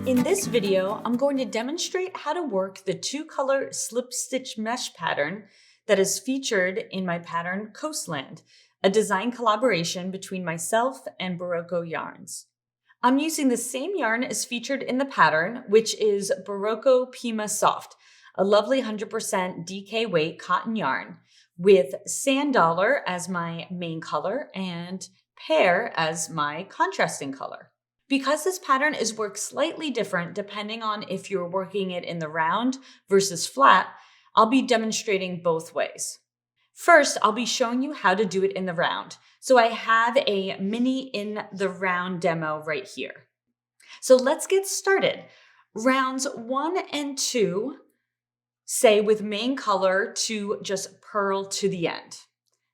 In this video, I'm going to demonstrate how to work the two-color slip stitch mesh pattern that is featured in my pattern Coastland, a design collaboration between myself and Barocco Yarns. I'm using the same yarn as featured in the pattern, which is Barocco Pima Soft, a lovely 100% DK weight cotton yarn with sand dollar as my main color and pear as my contrasting color. Because this pattern is worked slightly different depending on if you're working it in the round versus flat, I'll be demonstrating both ways. First, I'll be showing you how to do it in the round. So I have a mini in the round demo right here. So let's get started. Rounds 1 and 2 say with main color to just purl to the end.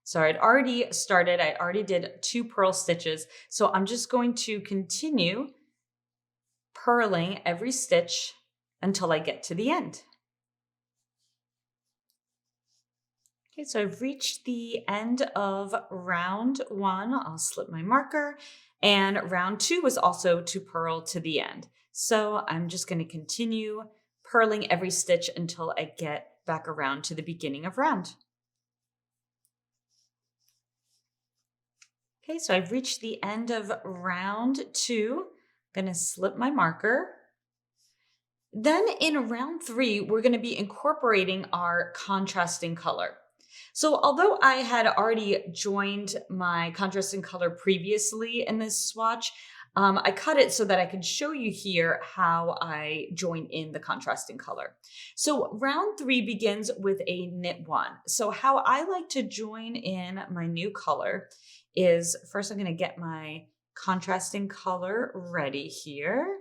So I'd already started, I already did 2 purl stitches. So I'm just going to continue purling every stitch until I get to the end. Okay, so I've reached the end of round 1. I'll slip my marker, and round 2 was also to purl to the end. So I'm just going to continue purling every stitch until I get back around to the beginning of round. Okay, so I've reached the end of round 2. I'm going to slip my marker. Then in round 3, we're going to be incorporating our contrasting color. So although I had already joined my contrasting color previously in this swatch, I cut it so that I could show you here how I join in the contrasting color. So round 3 begins with a knit 1. So how I like to join in my new color is first I'm going to get my contrasting color ready here.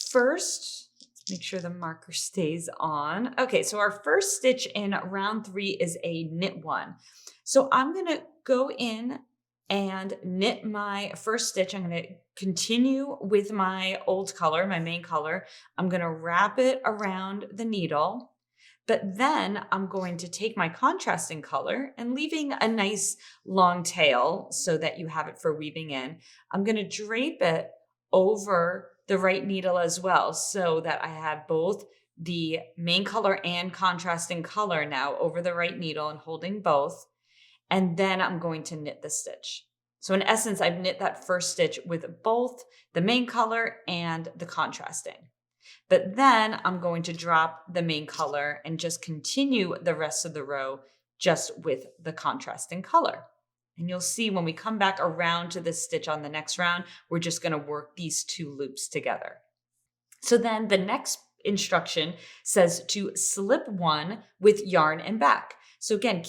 First, let's make sure the marker stays on. Okay, so our first stitch in round 3 is a knit 1. So I'm going to go in and knit my first stitch. I'm going to continue with my old color, my main color. I'm going to wrap it around the needle. But then I'm going to take my contrasting color and leaving a nice long tail so that you have it for weaving in. I'm going to drape it over the right needle as well so that I have both the main color and contrasting color now over the right needle and holding both. And then I'm going to knit the stitch. So in essence, I've knit that first stitch with both the main color and the contrasting. But then I'm going to drop the main color and just continue the rest of the row just with the contrasting color. And you'll see when we come back around to this stitch on the next round, we're just going to work these 2 loops together. So then the next instruction says to slip 1 with yarn and back. So again,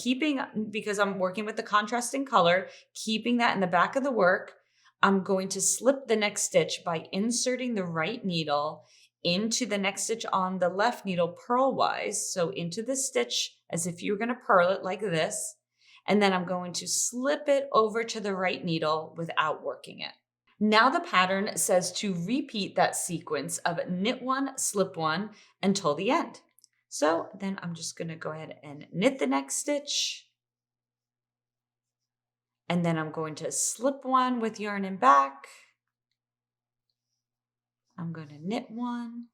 because I'm working with the contrasting color, keeping that in the back of the work, I'm going to slip the next stitch by inserting the right needle into the next stitch on the left needle purlwise. So into the stitch as if you're going to purl it like this. And then I'm going to slip it over to the right needle without working it. Now the pattern says to repeat that sequence of knit 1, slip 1 until the end. So then I'm just going to go ahead and knit the next stitch. And then I'm going to slip 1 with yarn and back. I'm going to knit 1,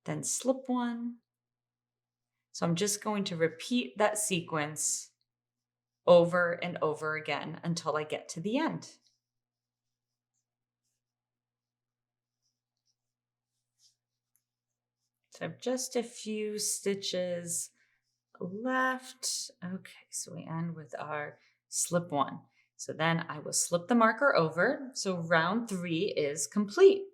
then slip 1. So I'm just going to repeat that sequence over and over again until I get to the end. So I have just a few stitches left. Okay, so we end with our slip 1. So then I will slip the marker over. So round 3 is complete.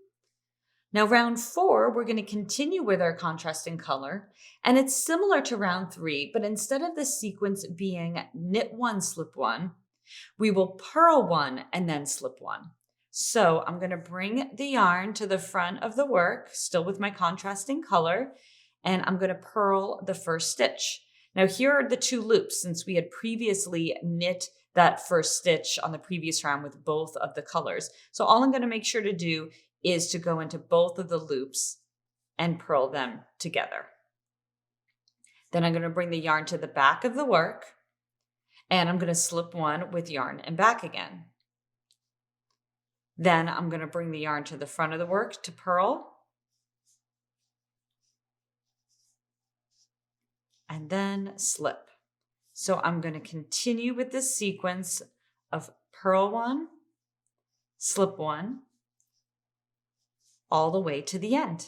Now round 4, we're going to continue with our contrasting color. And it's similar to round 3, but instead of the sequence being knit 1, slip 1, we will purl 1 and then slip 1. So I'm going to bring the yarn to the front of the work, still with my contrasting color, and I'm going to purl the first stitch. Now here are the 2 loops since we had previously knit that first stitch on the previous round with both of the colors. So all I'm going to make sure to do is to go into both of the loops and purl them together. Then I'm going to bring the yarn to the back of the work and I'm going to slip 1 with yarn and back again. Then I'm going to bring the yarn to the front of the work to purl. And then slip. So I'm going to continue with this sequence of purl one, slip one, all the way to the end.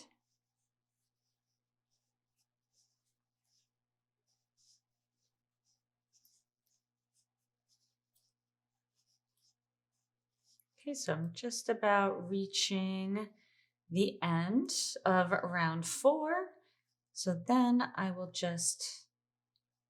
Okay, so I'm just about reaching the end of round 4. So then I will just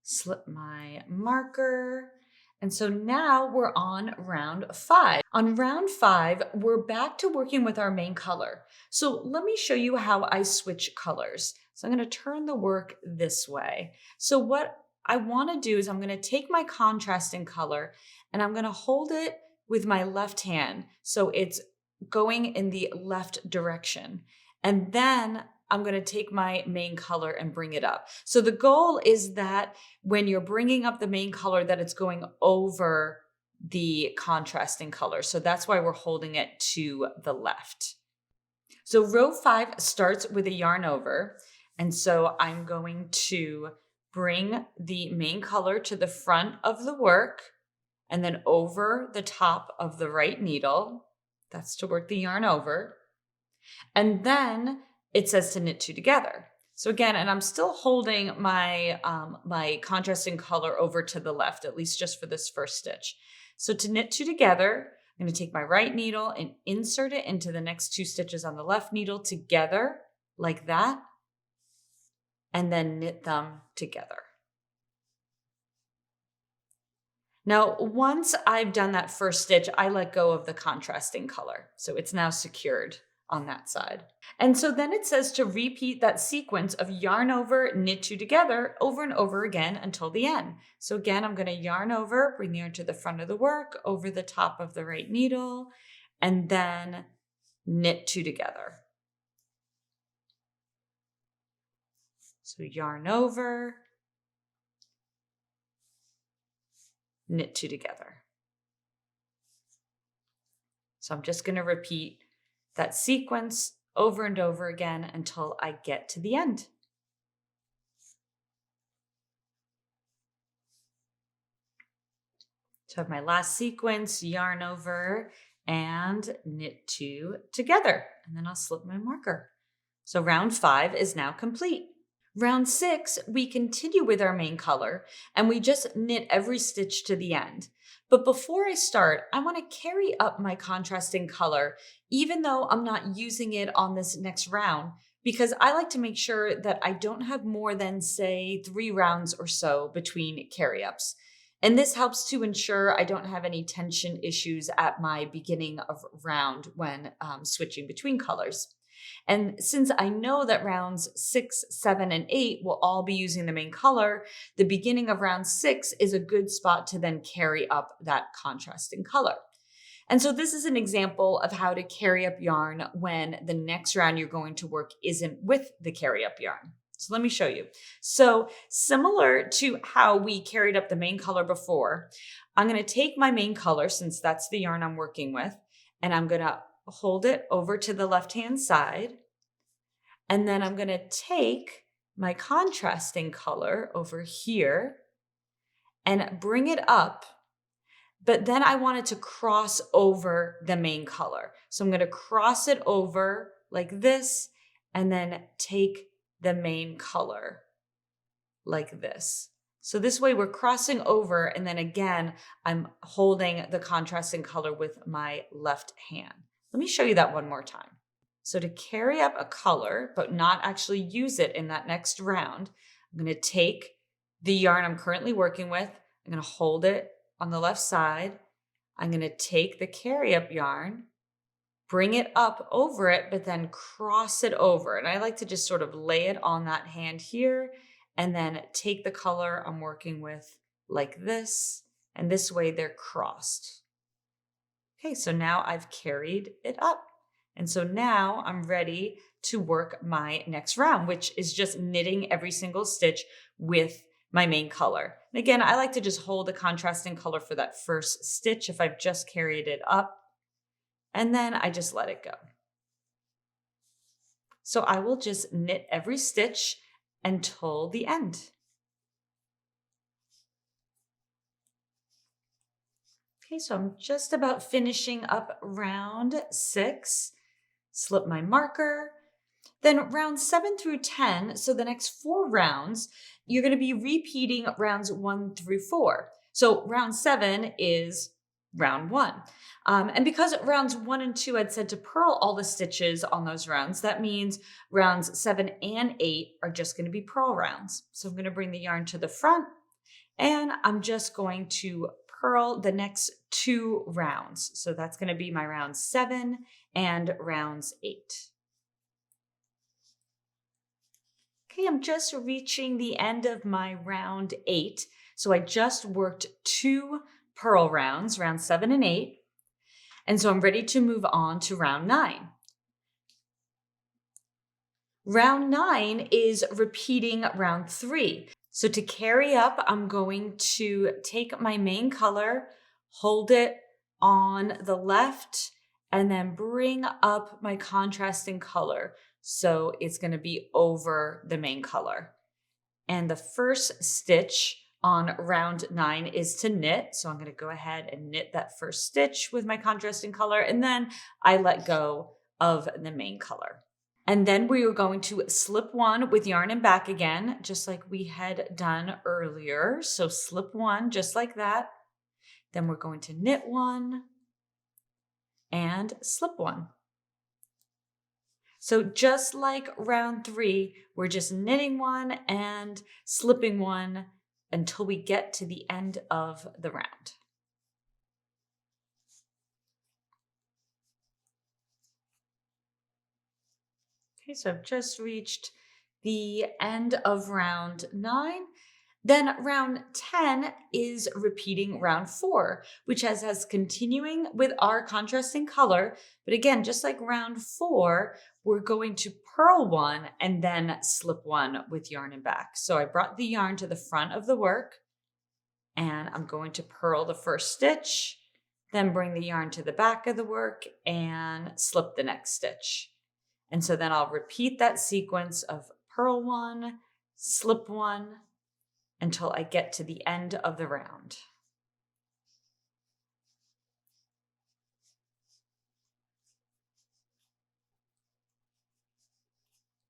slip my marker. And so now we're on round 5. On round 5, we're back to working with our main color. So let me show you how I switch colors. So I'm going to turn the work this way. So what I want to do is I'm going to take my contrasting color and I'm going to hold it with my left hand. So it's going in the left direction. And then I'm going to take my main color and bring it up. So the goal is that when you're bringing up the main color, that it's going over the contrasting color. So that's why we're holding it to the left. So row 5 starts with a yarn over. And so I'm going to bring the main color to the front of the work and then over the top of the right needle. That's to work the yarn over. And then it says to knit 2 together. So again, and I'm still holding my, my contrasting color over to the left, at least just for this first stitch. So to knit 2 together, I'm going to take my right needle and insert it into the next 2 stitches on the left needle together like that, and then knit them together. Now, once I've done that first stitch, I let go of the contrasting color. So it's now secured on that side. And so then it says to repeat that sequence of yarn over, knit 2 together over and over again until the end. So again, I'm going to yarn over, bring the yarn to the front of the work, over the top of the right needle, and then knit 2 together. So yarn over, knit 2 together. So I'm just going to repeat that sequence over and over again until I get to the end. So I have my last sequence, yarn over and knit 2 together, and then I'll slip my marker. So round 5 is now complete. Round 6, we continue with our main color and we just knit every stitch to the end. But before I start, I want to carry up my contrasting color, even though I'm not using it on this next round, because I like to make sure that I don't have more than, say, 3 rounds or so between carry ups. And this helps to ensure I don't have any tension issues at my beginning of round when switching between colors. And since I know that rounds 6, 7, and 8 will all be using the main color, the beginning of round 6 is a good spot to then carry up that contrasting color. And so this is an example of how to carry up yarn when the next round you're going to work isn't with the carry up yarn. So let me show you. So similar to how we carried up the main color before, I'm going to take my main color, since that's the yarn I'm working with, and I'm going to hold it over to the left-hand side. And then I'm going to take my contrasting color over here and bring it up. But then I want it to cross over the main color. So I'm going to cross it over like this and then take the main color like this. So this way we're crossing over, and then again, I'm holding the contrasting color with my left hand. Let me show you that one more time. So to carry up a color, but not actually use it in that next round, I'm going to take the yarn I'm currently working with. I'm going to hold it on the left side. I'm going to take the carry up yarn, bring it up over it, but then cross it over. And I like to just sort of lay it on that hand here and then take the color I'm working with like this. And this way they're crossed. Okay, so now I've carried it up. And so now I'm ready to work my next round, which is just knitting every single stitch with my main color. And again, I like to just hold the contrasting color for that first stitch if I've just carried it up. and then I just let it go. So I will just knit every stitch until the end. Okay, so I'm just about finishing up round 6. Slip my marker. Then round 7 through 10, so the next 4 rounds, you're going to be repeating rounds 1 through 4. So round 7 is round 1. And because rounds 1 and 2 had said to purl all the stitches on those rounds, that means rounds 7 and 8 are just going to be purl rounds. So I'm going to bring the yarn to the front, and I'm just going to purl the next 2 rounds. So that's going to be my round 7 and rounds 8. Okay, I'm just reaching the end of my round 8. So I just worked 2 purl rounds, round 7 and 8. And so I'm ready to move on to round 9. Round 9 is repeating round 3. So to carry up, I'm going to take my main color, hold it on the left, and then bring up my contrasting color. So it's going to be over the main color. And the first stitch on round 9 is to knit. So I'm going to go ahead and knit that first stitch with my contrasting color, and then I let go of the main color. And then we are going to slip 1 with yarn and back again, just like we had done earlier. So slip 1 just like that. Then we're going to knit 1 and slip 1. So just like round 3, we're just knitting 1 and slipping 1 until we get to the end of the round. Okay, so I've just reached the end of round 9. Then round 10 is repeating round 4, which has us continuing with our contrasting color. But again, just like round 4, we're going to purl 1 and then slip 1 with yarn and back. So I brought the yarn to the front of the work, and I'm going to purl the first stitch, then bring the yarn to the back of the work and slip the next stitch. And so then I'll repeat that sequence of purl 1, slip 1, until I get to the end of the round.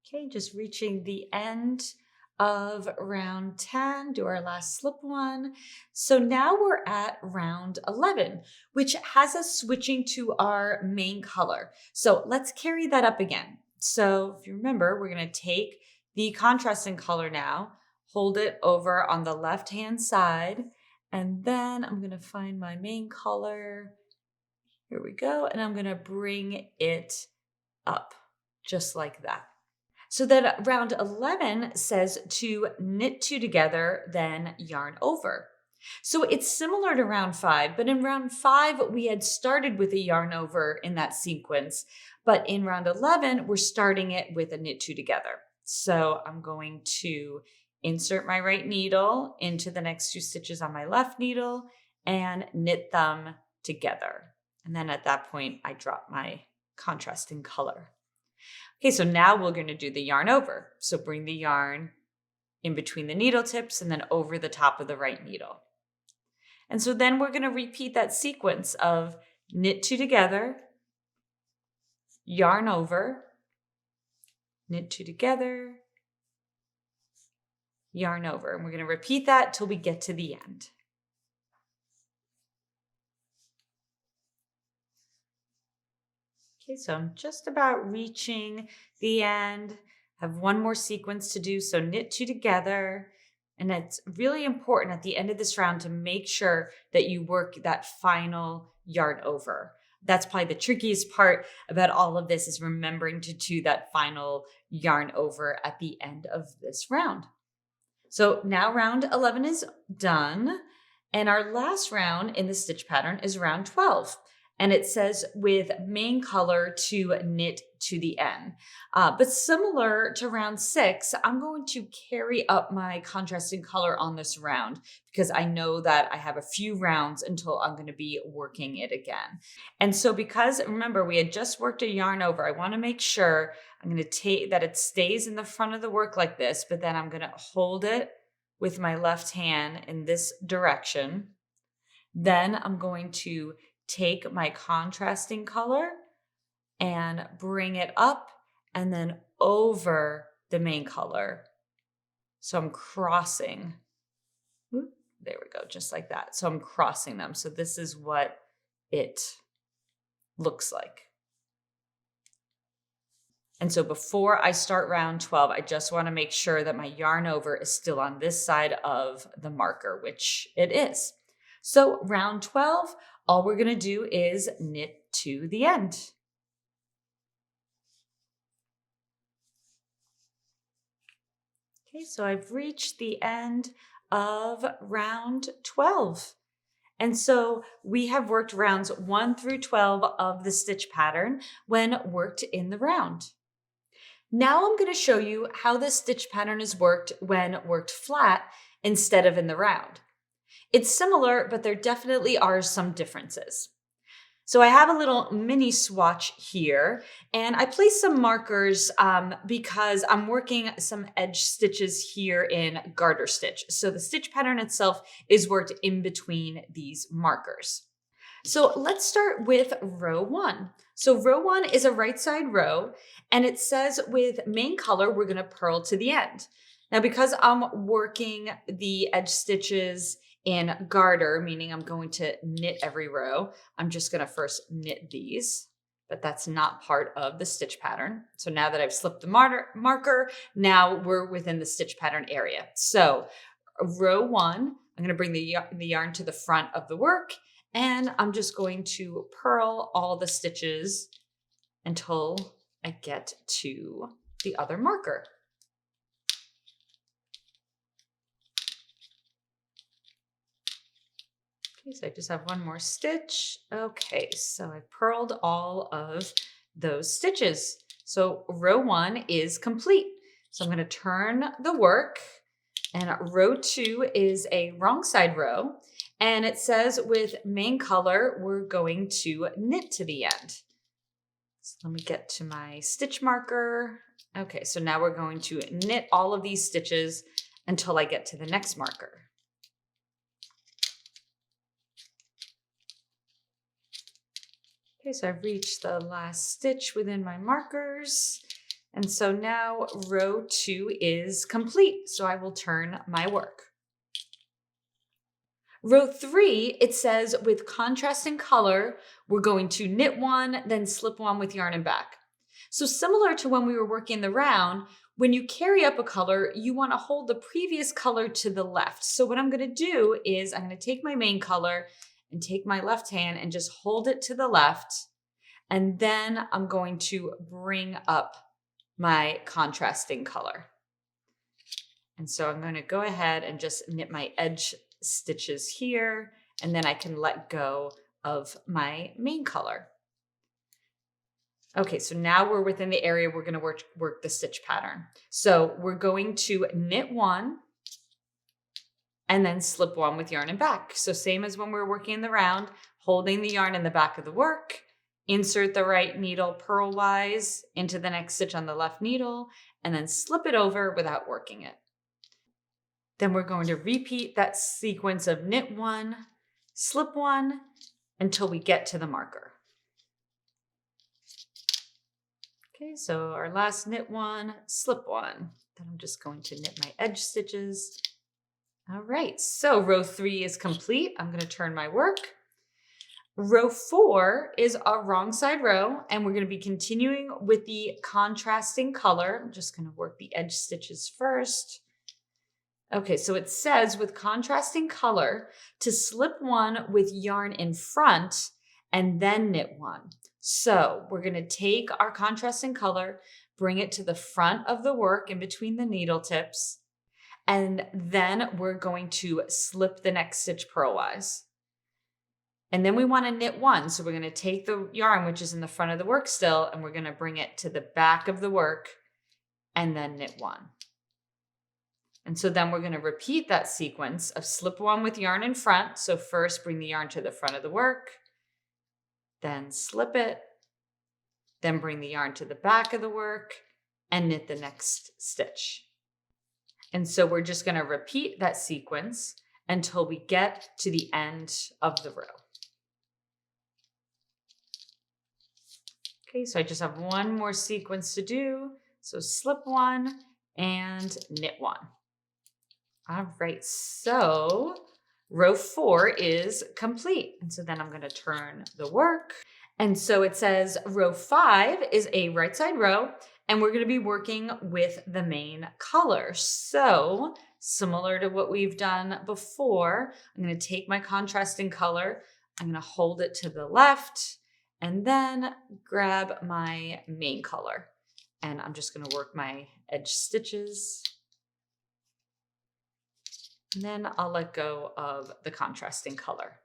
Okay, just reaching the end of round 10, do our last slip 1. So now we're at round 11, which has us switching to our main color. So let's carry that up again. So if you remember, we're going to take the contrasting color now, hold it over on the left-hand side, and then I'm going to find my main color. Here we go. And I'm going to bring it up just like that. So then round 11 says to knit 2 together, then yarn over. So it's similar to round 5, but in round 5, we had started with a yarn over in that sequence. But in round 11, we're starting it with a knit 2 together. So I'm going to insert my right needle into the next 2 stitches on my left needle and knit them together. And then at that point, I drop my contrasting color. Okay, so now we're going to do the yarn over. So bring the yarn in between the needle tips and then over the top of the right needle. And so then we're going to repeat that sequence of knit 2 together, yarn over, knit 2 together, yarn over. And we're going to repeat that till we get to the end. Okay, so I'm just about reaching the end. Have one more sequence to do. So knit 2 together. And it's really important at the end of this round to make sure that you work that final yarn over. That's probably the trickiest part about all of this, is remembering to do that final yarn over at the end of this round. So now round 11 is done. And our last round in the stitch pattern is round 12. and it says with main color to knit to the end. But similar to round 6, I'm going to carry up my contrasting color on this round because I know that I have a few rounds until I'm going to be working it again. And so because remember we had just worked a yarn over, I want to make sure I'm going to take that it stays in the front of the work like this, but then I'm going to hold it with my left hand in this direction. Then I'm going to take my contrasting color and bring it up and then over the main color. So I'm crossing. There we go, just like that. So I'm crossing them. So this is what it looks like. And so before I start round 12, I just want to make sure that my yarn over is still on this side of the marker, which it is. So round 12, all we're going to do is knit to the end. Okay, so I've reached the end of round 12. And so we have worked rounds 1 through 12 of the stitch pattern when worked in the round. Now I'm going to show you how this stitch pattern is worked when worked flat instead of in the round. It's similar, but there definitely are some differences. So I have a little mini swatch here, and I placed some markers because I'm working some edge stitches here in garter stitch. So the stitch pattern itself is worked in between these markers. So let's start with row 1. So row 1 is a right side row, and it says with main color, we're going to purl to the end. Now, because I'm working the edge stitches in garter, meaning I'm going to knit every row, I'm just going to first knit these, but that's not part of the stitch pattern. So now that I've slipped the marker, now we're within the stitch pattern area. So row 1, I'm going to bring the yarn to the front of the work, and I'm just going to purl all the stitches until I get to the other marker. Okay, so I just have one more stitch. Okay, so I purled all of those stitches. So row 1 is complete. So I'm going to turn the work, and row 2 is a wrong side row. And it says with main color, we're going to knit to the end. So let me get to my stitch marker. Okay, so now we're going to knit all of these stitches until I get to the next marker. Okay, so I've reached the last stitch within my markers. And so now row 2 is complete. So I will turn my work. Row 3, it says with contrasting color, we're going to knit 1, then slip 1 with yarn and back. So similar to when we were working the round, when you carry up a color, you want to hold the previous color to the left. So what I'm going to do is I'm going to take my main color and take my left hand and just hold it to the left. And then I'm going to bring up my contrasting color. And so I'm going to go ahead and just knit my edge stitches here, and then I can let go of my main color. Okay, so now we're within the area we're going to work the stitch pattern. So we're going to knit 1 and then slip 1 with yarn and back. So same as when we were working in the round, holding the yarn in the back of the work, insert the right needle purlwise into the next stitch on the left needle, and then slip it over without working it. Then we're going to repeat that sequence of knit 1, slip 1 until we get to the marker. Okay, so our last knit 1, slip 1. Then I'm just going to knit my edge stitches. All right, so row 3 is complete. I'm going to turn my work. Row 4 is a wrong side row, and we're going to be continuing with the contrasting color. I'm just going to work the edge stitches first. Okay, so it says with contrasting color to slip 1 with yarn in front and then knit 1. So we're going to take our contrasting color, bring it to the front of the work in between the needle tips, and then we're going to slip the next stitch purlwise. And then we want to knit one. So we're going to take the yarn, which is in the front of the work still, and we're going to bring it to the back of the work and then knit one. And so then we're going to repeat that sequence of slip one with yarn in front. So first bring the yarn to the front of the work, then slip it, then bring the yarn to the back of the work and knit the next stitch. And so we're just going to repeat that sequence until we get to the end of the row. Okay, so I just have one more sequence to do. So slip one and knit one. All right, so row 4 is complete. And so then I'm going to turn the work. And so it says row 5 is a right side row, and we're going to be working with the main color. So similar to what we've done before, I'm going to take my contrasting color, I'm going to hold it to the left, and then grab my main color. And I'm just going to work my edge stitches. And then I'll let go of the contrasting color.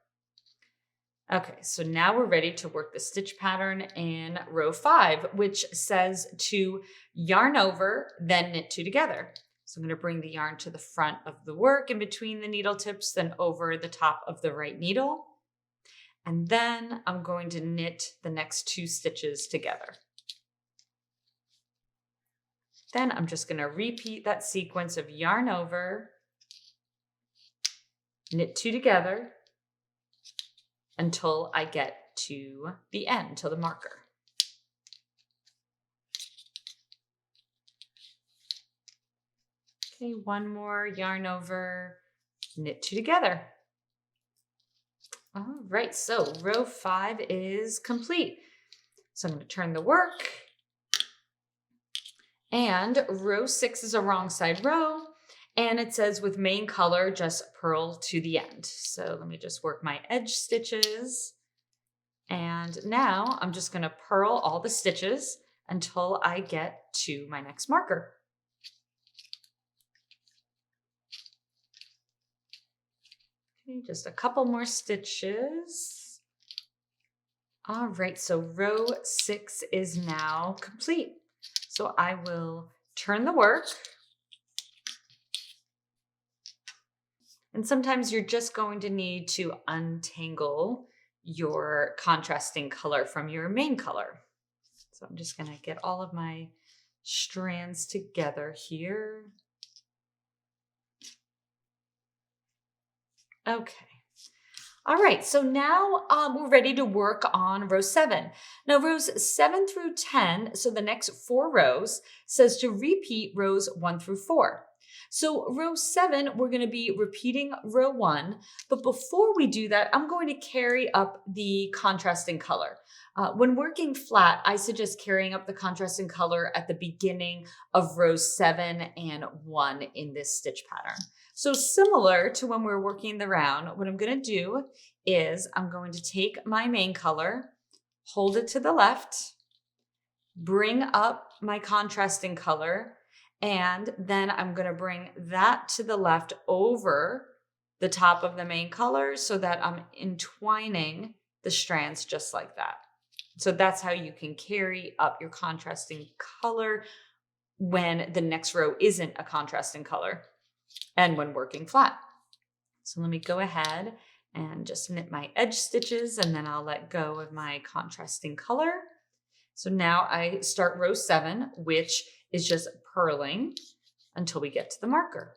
Okay, so now we're ready to work the stitch pattern in row 5, which says to yarn over, then knit 2 together. So I'm going to bring the yarn to the front of the work in between the needle tips, then over the top of the right needle. And then I'm going to knit the next 2 stitches together. Then I'm just going to repeat that sequence of yarn over, knit 2 together until I get to the end, to the marker. Okay, one more yarn over, knit 2 together. All right, so row 5 is complete. So I'm going to turn the work. And row 6 is a wrong side row. And it says with main color, just purl to the end. So let me just work my edge stitches. And now I'm just going to purl all the stitches until I get to my next marker. Okay, just a couple more stitches. All right, so row 6 is now complete. So I will turn the work. And sometimes you're just going to need to untangle your contrasting color from your main color. So I'm just going to get all of my strands together here. Okay. All right, so now we're ready to work on row 7. Now rows 7 through 10, so the next 4 rows, says to repeat rows 1 through 4. So row 7, we're going to be repeating row 1, but before we do that, I'm going to carry up the contrasting color. When working flat, I suggest carrying up the contrasting color at the beginning of rows 7 and 1 in this stitch pattern. So similar to when we're working the round, what I'm going to do is I'm going to take my main color, hold it to the left, bring up my contrasting color, and then I'm going to bring that to the left over the top of the main color so that I'm entwining the strands just like that. So that's how you can carry up your contrasting color when the next row isn't a contrasting color and when working flat. So let me go ahead and just knit my edge stitches, and then I'll let go of my contrasting color. So now I start row 7, which is just purling until we get to the marker.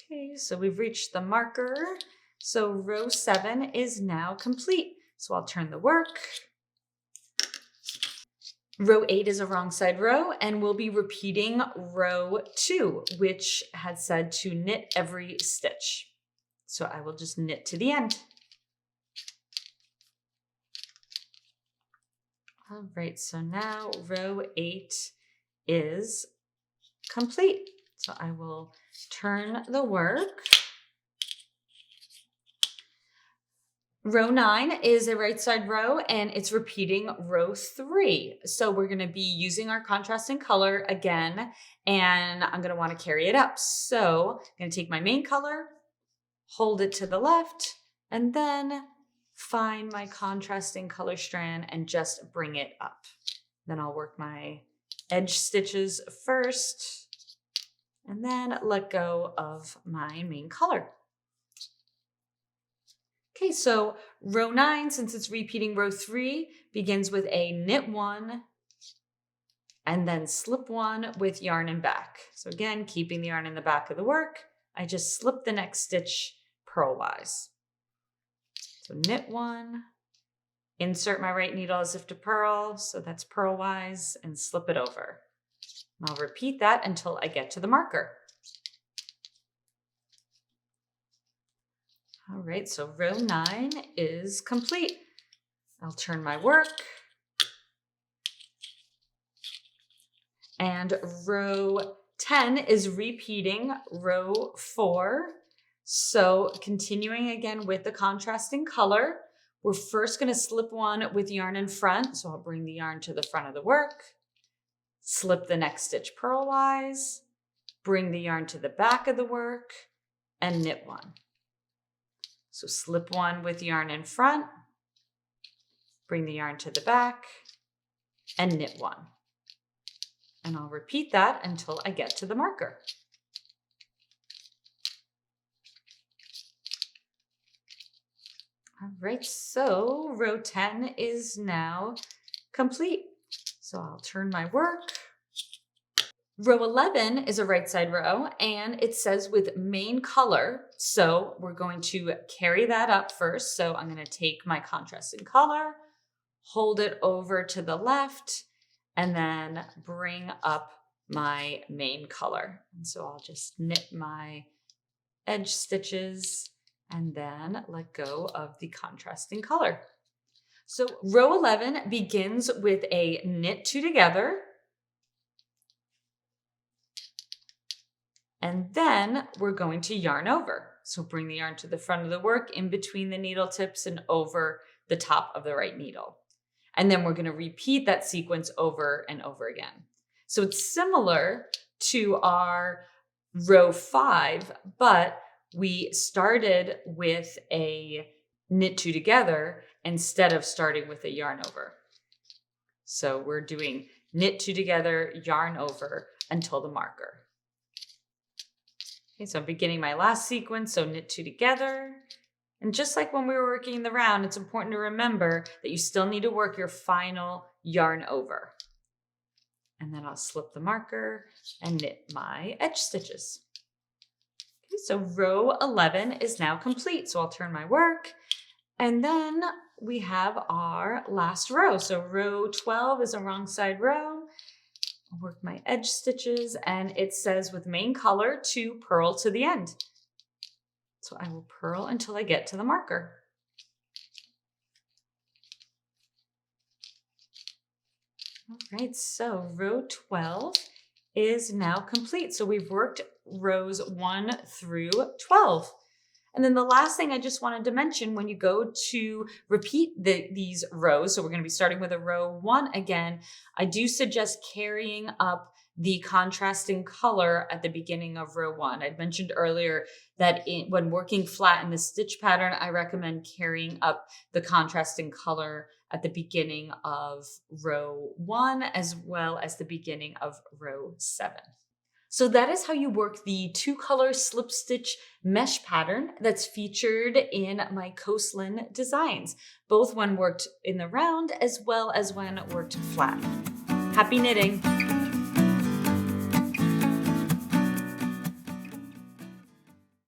Okay, so we've reached the marker. So row 7 is now complete. So I'll turn the work. Row 8 is a wrong side row, and we'll be repeating row 2, which had said to knit every stitch. So I will just knit to the end. All right, so now row 8 is complete. So I will turn the work. Row 9 is a right side row and it's repeating row 3. So we're going to be using our contrasting color again, and I'm going to want to carry it up. So I'm going to take my main color, hold it to the left, and then find my contrasting color strand and just bring it up. Then I'll work my edge stitches first and then let go of my main color. Okay, so row 9, since it's repeating row 3, begins with a knit 1 and then slip 1 with yarn and back. So again, keeping the yarn in the back of the work, I just slip the next stitch purlwise. So knit 1, insert my right needle as if to purl, so that's purlwise, and slip it over. And I'll repeat that until I get to the marker. All right, so row 9 is complete. I'll turn my work. And row 10 is repeating row 4. So continuing again with the contrasting color, we're first going to slip 1 with yarn in front. So I'll bring the yarn to the front of the work, slip the next stitch purlwise, bring the yarn to the back of the work, and knit 1. So slip 1 with yarn in front, bring the yarn to the back, and knit 1. And I'll repeat that until I get to the marker. All right, so row 10 is now complete. So I'll turn my work. Row 11 is a right side row and it says with main color. So we're going to carry that up first. So I'm going to take my contrasting color, hold it over to the left, and then bring up my main color. And so I'll just knit my edge stitches and then let go of the contrasting color. So row 11 begins with a knit 2 together. And then we're going to yarn over. So bring the yarn to the front of the work, in between the needle tips and over the top of the right needle. And then we're going to repeat that sequence over and over again. So it's similar to our row 5, but we started with a knit 2 together instead of starting with a yarn over. So we're doing knit 2 together, yarn over until the marker. Okay, so I'm beginning my last sequence, so knit 2 together. And just like when we were working the round, it's important to remember that you still need to work your final yarn over. And then I'll slip the marker and knit my edge stitches. Okay, so row 11 is now complete. So I'll turn my work and then we have our last row. So row 12 is a wrong side row. I'll work my edge stitches and it says with main color to purl to the end. So I will purl until I get to the marker. All right, so row 12 is now complete. So we've worked rows 1 through 12. And then the last thing I just wanted to mention, when you go to repeat these rows, so we're going to be starting with a row 1 again, I do suggest carrying up the contrasting color at the beginning of row 1. I'd mentioned earlier that when working flat in the stitch pattern, I recommend carrying up the contrasting color at the beginning of row 1 as well as the beginning of row 7. So that is how you work the 2-color slip stitch mesh pattern that's featured in my Coastland designs, both when worked in the round as well as when worked flat. Happy knitting!